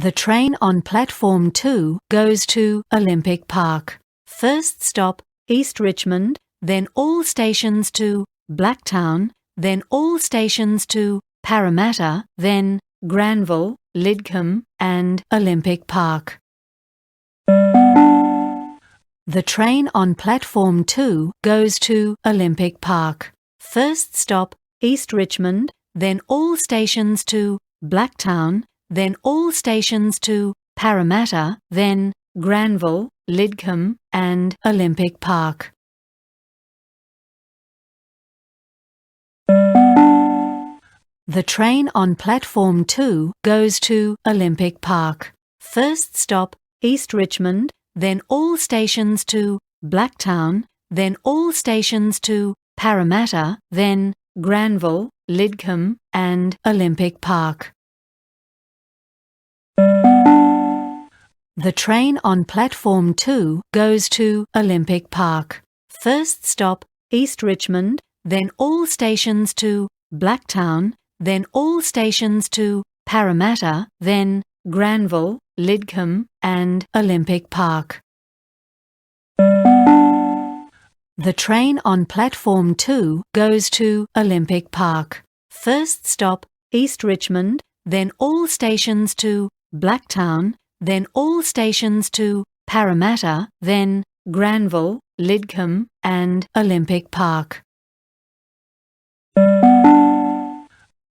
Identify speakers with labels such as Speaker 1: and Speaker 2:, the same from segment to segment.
Speaker 1: The train on platform 2 goes to Olympic Park. First stop, East Richmond, then all stations to Blacktown, then all stations to Parramatta, then Granville, Lidcombe, and Olympic Park. The train on platform 2 goes to Olympic Park. First stop, East Richmond, then all stations to Blacktown, then all stations to Parramatta, then Granville, Lidcombe, and Olympic Park. The train on platform 2 goes to Olympic Park. First stop, East Richmond, then all stations to Blacktown, then all stations to Parramatta, then Granville, Lidcombe, and Olympic Park. The train on platform 2 goes to Olympic Park. First stop, East Richmond, then all stations to Blacktown, then all stations to Parramatta, then Granville, Lidcombe, and Olympic Park. The train on platform 2 goes to Olympic Park. First stop, East Richmond, then all stations to Blacktown, then all stations to Parramatta, then Granville, Lidcombe, and Olympic Park.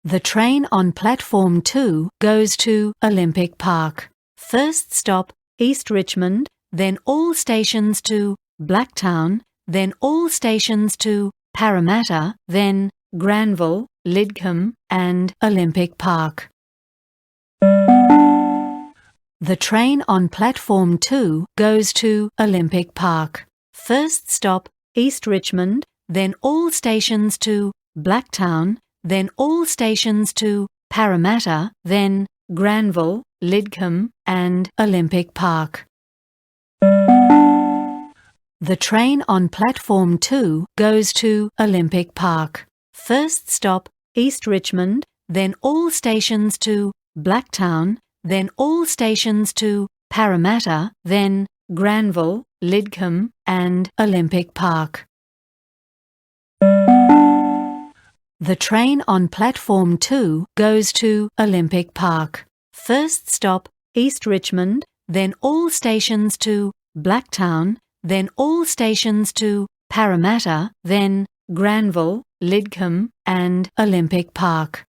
Speaker 1: The train on platform 2 goes to Olympic Park. First stop, East Richmond, then all stations to Blacktown, then all stations to Parramatta, then Granville, Lidcombe, and Olympic Park. The train on platform 2 goes to Olympic Park. First stop, East Richmond, then all stations to Blacktown, then all stations to Parramatta, then Granville, Lidcombe, and Olympic Park. The train on platform 2 goes to Olympic Park. First stop, East Richmond, then all stations to Blacktown, then all stations to Parramatta, then Granville, Lidcombe, and Olympic Park. The train on platform 2 goes to Olympic Park. First stop, East Richmond, then all stations to Blacktown, then all stations to Parramatta, then Granville, Lidcombe, and Olympic Park.